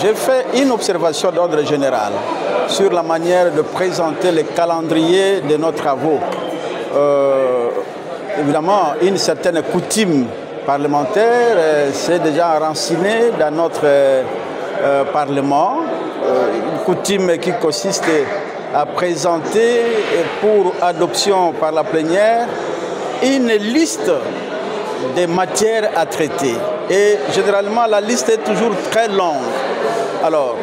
j'ai fait une observation d'ordre général sur la manière de présenter le calendrier de nos travaux. Évidemment, une certaine coutume parlementaire s'est déjà enracinée dans notre Parlement, une coutume qui consiste à présenter pour adoption par la plénière une liste des matières à traiter. Et généralement, la liste est toujours très longue. Alors,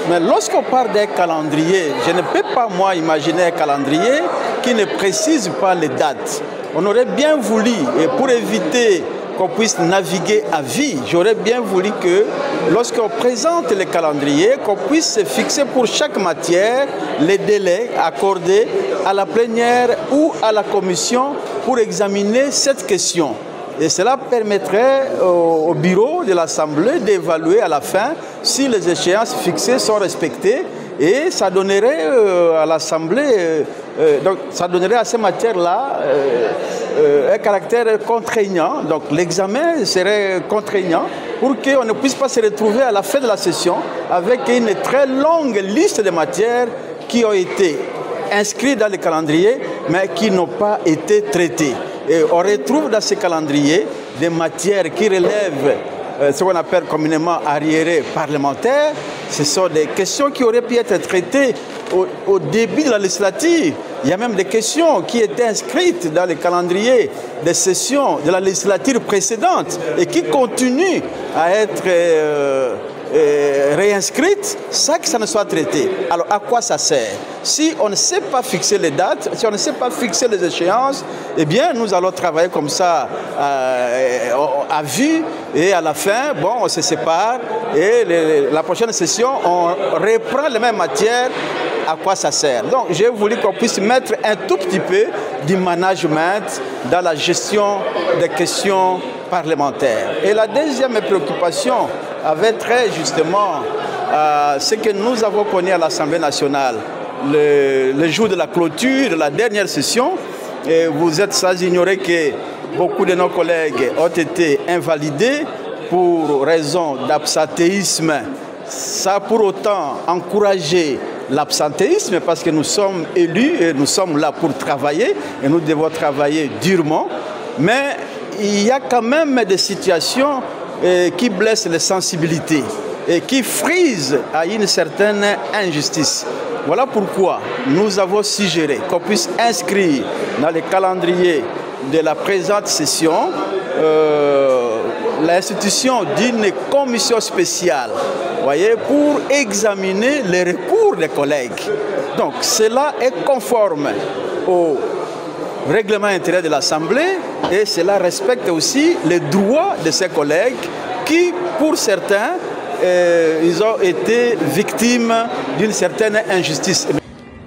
mais lorsqu'on parle d'un calendrier, je ne peux pas, moi, imaginer un calendrier qui ne précise pas les dates. On aurait bien voulu, et pour éviter qu'on puisse naviguer à vie, j'aurais bien voulu que, lorsqu'on présente le calendrier, qu'on puisse se fixer pour chaque matière les délais accordés à la plénière ou à la commission pour examiner cette question. Et cela permettrait au bureau de l'Assemblée d'évaluer à la fin si les échéances fixées sont respectées, et ça donnerait à l'Assemblée, donc ça donnerait à ces matières-là un caractère contraignant. Donc l'examen serait contraignant pour qu'on ne puisse pas se retrouver à la fin de la session avec une très longue liste de matières qui ont été inscrites dans le calendrier mais qui n'ont pas été traitées. Et on retrouve dans ces calendriers des matières qui relèvent ce qu'on appelle communément arriérés parlementaires. Ce sont des questions qui auraient pu être traitées au début de la législature. Il y a même des questions qui étaient inscrites dans le calendrier des sessions de la législature précédente et qui continuent à être réinscrites sans que ça ne soit traité. Alors à quoi ça sert? Si on ne sait pas fixer les dates, si on ne sait pas fixer les échéances, eh bien nous allons travailler comme ça à vue, et à la fin, bon, on se sépare et la prochaine session, on reprend les mêmes matières. À quoi ça sert? Donc j'ai voulu qu'on puisse mettre un tout petit peu du management dans la gestion des questions parlementaires. Et la deuxième préoccupation avait trait justement à ce que nous avons connu à l'Assemblée nationale le jour de la clôture de la dernière session. Et vous êtes sans ignorer que beaucoup de nos collègues ont été invalidés pour raison d'absentéisme. Ça a pour autant encouragé l'absentéisme parce que nous sommes élus et nous sommes là pour travailler et nous devons travailler durement. Mais il y a quand même des situations qui blessent les sensibilités et qui frisent à une certaine injustice. Voilà pourquoi nous avons suggéré qu'on puisse inscrire dans le calendrier de la présente session l'institution d'une commission spéciale, voyez, pour examiner les recours des collègues. Donc cela est conforme au règlement intérieur de l'Assemblée et cela respecte aussi les droits de ces collègues qui, pour certains, ils ont été victimes d'une certaine injustice.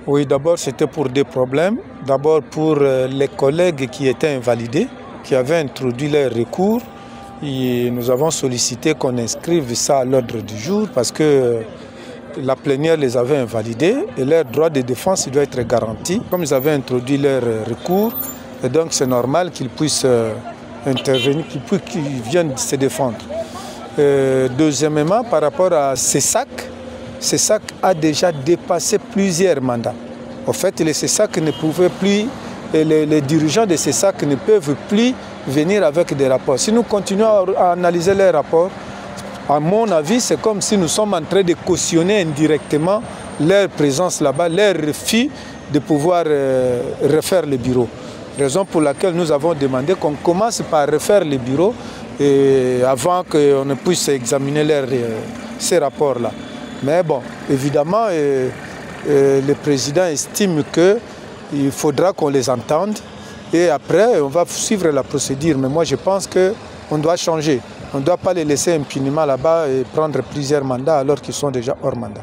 Oui, d'abord c'était pour deux problèmes. D'abord pour les collègues qui étaient invalidés, qui avaient introduit leur recours. Et nous avons sollicité qu'on inscrive ça à l'ordre du jour parce que la plénière les avait invalidés et leur droit de défense doit être garanti. Comme ils avaient introduit leur recours, et donc c'est normal qu'ils puissent intervenir, qu'ils viennent se défendre. Deuxièmement, par rapport à CESAC a déjà dépassé plusieurs mandats. En fait, les CESAC ne pouvaient plus, les dirigeants de CESAC ne peuvent plus venir avec des rapports. Si nous continuons à analyser les rapports, à mon avis, c'est comme si nous sommes en train de cautionner indirectement leur présence là-bas, leur refus de pouvoir refaire le bureau. Raison pour laquelle nous avons demandé qu'on commence par refaire le bureau avant qu'on ne puisse examiner ces rapports-là. Mais bon, évidemment, le président estime qu'il faudra qu'on les entende et après, on va suivre la procédure. Mais moi, je pense qu'on doit changer. On ne doit pas les laisser impunément là-bas et prendre plusieurs mandats alors qu'ils sont déjà hors mandat.